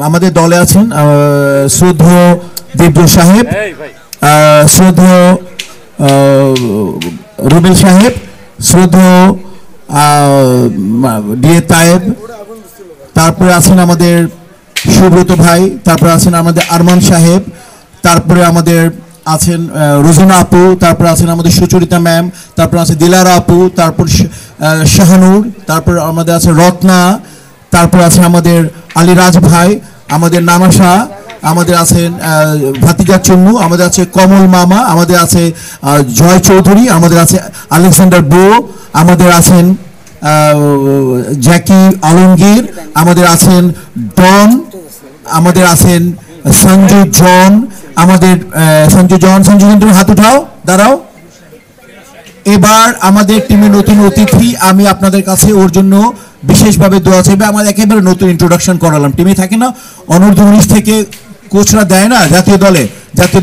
আমাদের দলে আছেন শ্রদ্ধেয় দেবজোর সাহেব, শ্রদ্ধেয় রুবেল সাহেব, শ্রদ্ধেয় ডিএ তায়েব, তারপরে আছেন আমাদের সুব্রত ভাই, তারপরে আছেন আমাদের আরমান সাহেব, তারপরে আমাদের আছেন রোজিনা আপু, তারপরে আছেন আমাদের সুচরিতা ম্যাম, তারপর আছে দিলারা আপু, তারপর শাহানুর, তারপর আমাদের আছে রত্না, তারপর আছে আমাদের আলিরাজ ভাই, আমাদের নামাশা, আমাদের আছেন ভাতিজা চুন্নু, আমাদের আছে কমল মামা, আমাদের আছে জয় চৌধুরী, আমাদের আছে আলেকজান্ডার বো, আমাদের আছেন জ্যাকি আলমগীর, আমাদের আছেন ডন, আমাদের আছেন সঞ্জু জন, আমাদের সঞ্জু কিন্তু হাত উঠাও, দাঁড়াও। এবার আমাদের টিমে নতুন অতিথি, আমি আপনাদের কাছে ওর জন্য বিশেষভাবে দোয়া চাইবে। আমার একেবারে নতুন ইন্ট্রোডাকশন করালাম, টিমে থাকে না অনূর্ধ্ব 19 থেকে কোচরা দেয় না জাতীয়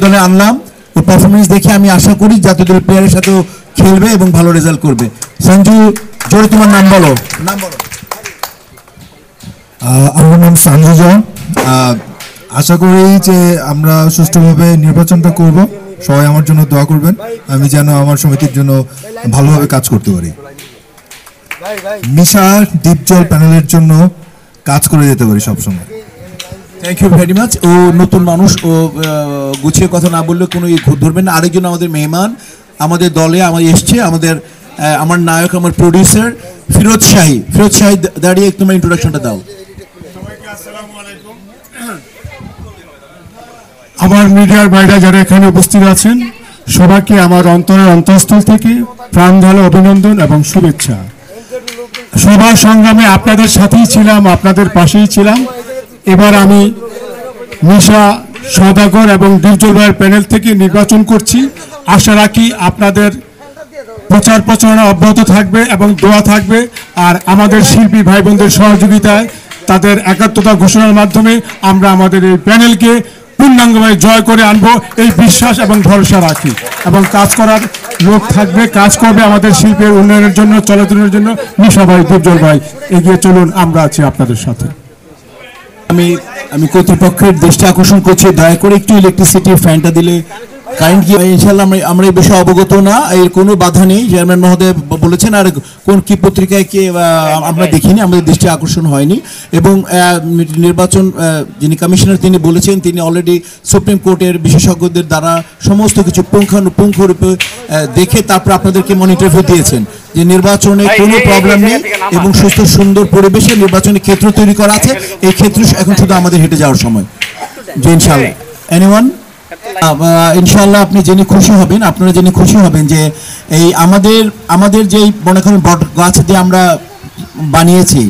দলে আনলাম। ওর পারফরমেন্স দেখে আমি আশা করি জাতীয় দলের প্লেয়ারের সাথেও খেলবে এবং ভালো রেজাল্ট করবে। সঞ্জু, জোরে তোমার নাম বলো। আমার নাম সঞ্জু জন। আশা করি যে আমরা সুষ্ঠুভাবে নির্বাচনটা করব, সবাই আমার জন্য দোয়া করবেন, আমি যেন আমার সমিতির জন্য ভালোভাবে কাজ করতে পারি, মিশা ডিপজল প্যানেলের জন্য কাজ করে যেতে পারি সবসময়। Thank you very much. ও নতুন মানুষ, ও গুছিয়ে কথা না বললে কোনো ধরবেন না। আরেকজন আমাদের মেহমান আমাদের দলে এসছে, আমার নায়ক, আমার প্রডিউসার ফিরোজ শাহী। দাঁড়িয়ে তোমার ইন্ট্রোডাকশনটা দাও। আমার মিডিয়ার বাইরে যারা এখানে উপস্থিত আছেন সবাইকে আমার অন্তরের অন্তঃস্থল থেকে প্রাণ ঢালা অভিনন্দন এবং শুভেচ্ছা। সবার সংগ্রামে আপনাদের সাথেই ছিলাম, আপনাদের পাশেই ছিলাম। এবার আমি মিশা সওদাগর এবং ডিপজল ভাইয়ের প্যানেল থেকে নির্বাচন করছি। আশা রাখি আপনাদের প্রচার প্রচারণা অব্যাহত থাকবে এবং দোয়া থাকবে, আর আমাদের শিল্পী ভাই বোনদের সহযোগিতায় তাদের একাত্মতা ঘোষণার মাধ্যমে আমরা আমাদের এই প্যানেলকে পূর্ণাঙ্গভাবে জয় করে আনবো, এই বিশ্বাস এবং ভরসা রাখি। এবং কাজ করার লোক থাকবে, কাজ করবে আমাদের শিল্পের উন্নয়নের জন্য, চলাচলের জন্য। মিশা ভাই, ডিপজল ভাই, এগিয়ে চলুন, আমরা আছি আপনাদের সাথে। আমি কর্তৃপক্ষের দৃষ্টি আকর্ষণ করছি, দয়া করে একটু ইলেকট্রিসিটির ফ্যানটা দিলে কারেন্ট কি ইনশাল্লাহ আমরা এই বিষয়ে অবগত না, এর কোনো বাধা নেই। চেয়ারম্যান মহোদয় বলেছেন, আর কি পত্রিকায় কে আমরা দেখিনি, আমাদের দৃষ্টি আকর্ষণ হয়নি। এবং নির্বাচন যিনি কমিশনার তিনি বলেছেন, তিনি অলরেডি সুপ্রিম কোর্টের বিশেষজ্ঞদের দ্বারা সমস্ত কিছু পুঙ্খানুপুঙ্খরূপে দেখে তারপর আপনাদেরকে মনিটর দিয়েছেন যে নির্বাচনে কোনো প্রবলেম নেই এবং সুস্থ সুন্দর পরিবেশে নির্বাচনের ক্ষেত্র তৈরি করা আছে। এই ক্ষেত্র এখন শুধু আমাদের হেঁটে যাওয়ার সময়, যে ইনশাল্লাহ এনিওয়ান ইনশাল্লাহ আপনি জেনে খুশি হবেন, আপনারা জেনে খুশি হবেন যে এই আমাদের যেই মনে করেন বট গাছ দিয়ে আমরা বানিয়েছি,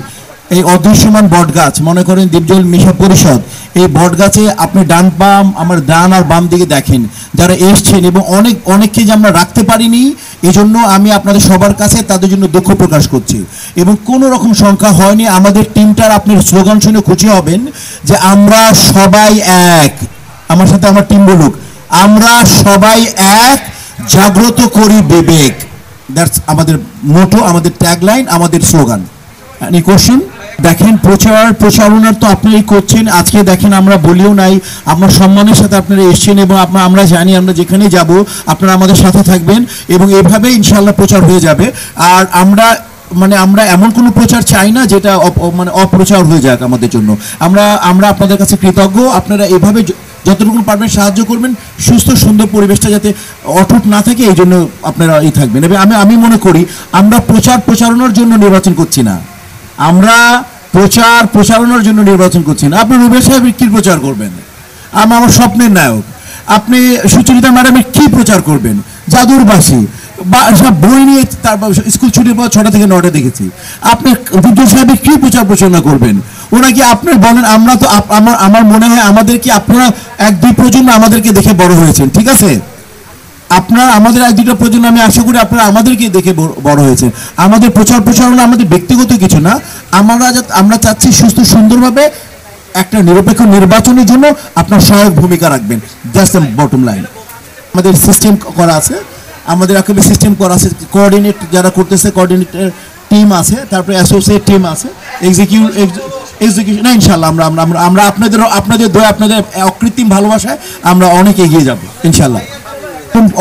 এই অদৃশ্যমান বট গাছ, মনে করেন ডিপজল মিশা পরিষদ, এই বট গাছে আপনি আমার ডান আর বাম দিকে দেখেন যারা এসছেন, এবং অনেককে যে আমরা রাখতে পারিনি, এই জন্য আমি আপনাদের সবার কাছে তাদের জন্য দুঃখ প্রকাশ করছি। এবং কোনো রকম সংখ্যা হয়নি। আমাদের টিমটার আপনি স্লোগান শুনে খুশি হবেন যে আমরা সবাই এক। আমার সাথে আমার টিম বলুক, আমরা সবাই এক, জাগ্রত করি বিবেক। দ্যাটস আমাদের মোটো, আমাদের ট্যাগলাইন, আমাদের স্লোগান। Any question? দেখেন প্রচারণার তো আপনারাই করছেন। আজকে দেখেন আমরা বলিও নাই, আমরা সম্মানের সাথে আপনারা এসছেন এবং আমরা জানি আমরা যেখানে যাব আপনারা আমাদের সাথে থাকবেন এবং এভাবে ইনশাল্লাহ প্রচার হয়ে যাবে। আর আমরা এমন কোনো প্রচার চাই না যেটা অপ্রচার হয়ে যাক আমাদের জন্য। আমরা আপনাদের কাছে কৃতজ্ঞ। আপনারা এভাবে যতটুকু পারবেন সাহায্য করবেন, সুস্থ সুন্দর পরিবেশটা যাতে অটুট না থাকে, এই জন্য আপনারা থাকবেন। এবং আমি মনে করি আমরা প্রচারণার জন্য নির্বাচন করছি না, আমরা প্রচারণার জন্য নির্বাচন করছি না। আপনি রুবেল সাহেবের কী প্রচার করবেন? আমার স্বপ্নের নায়ক। আপনি সুচরিতা ম্যাডামের কী প্রচার করবেন? জাদুরবাসী বা সব বই নিয়ে, তারপর স্কুল ছুটির পর 6টা থেকে 9টা দেখেছি। আপনি ডিপজল সাহেবের কী প্রচারণা করবেন? ওনাকে আপনার বলেন, আমরা তো আমার মনে হয় আমাদেরকে আপনারা 1-2 প্রজন্ম আমাদেরকে দেখে বড় হয়েছেন, ঠিক আছে? আমাদের 1-2টা প্রজন্ম, আমি আশা করি আপনারা আমাদেরকে দেখে বড় হয়েছেন। আমাদের প্রচারণা আমাদের ব্যক্তিগত কিছু না, আমরা চাচ্ছি সুস্থ সুন্দরভাবে একটা নিরপেক্ষ নির্বাচনের জন্য আপনার সহায়ক ভূমিকা রাখবেন। That's the bottom line. আমাদের সিস্টেম করা আছে, কোঅর্ডিনেট যারা করতেছে, কোঅর্ডিনেটর টিম আছে, তারপরে অ্যাসোসিয়েট টিম আছে, এক্সিকিউটিভ এক্সিকিউশন ইনশাল্লাহ আমরা আমরা আমরা আমরা আপনাদের দয়া আপনাদের অকৃত্রিম ভালোবাসায় আমরা অনেক এগিয়ে যাব ইনশাল্লাহ।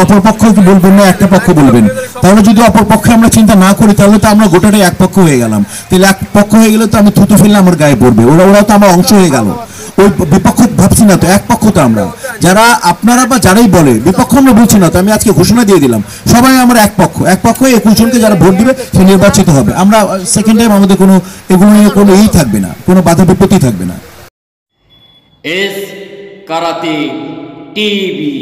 অপর পক্ষকে বলবেন না, একটা পক্ষ বলবেন। তাহলে যদি অপর পক্ষে আমরা চিন্তা না করি তাহলে তো আমরা গোটাটাই এক পক্ষ হয়ে গেলাম। তাহলে এক পক্ষ হয়ে গেলে তো আমি থুতু ফেললে আমার গায়ে পড়বে, ওরা তো আমার অংশ হয়ে গেল। ওই বিপক্ষ ভাবছি না তো, এক পক্ষ তো আমরা। যারা আপনারা বা যারাই বলে বিপক্ষ আমরা বলছি না তো, আমি আজকে ঘোষণা দিয়ে দিলাম সবাই আমরা এক পক্ষ। 21 জনকে যারা ভোট দিবে সে নির্বাচিত হবে। আমরা সেকেন্ড টাইম আমাদের কোনো এগুলো নিয়ে কোনো থাকবে না, কোনো বাধা বিপত্তি থাকবে না। S karate TV.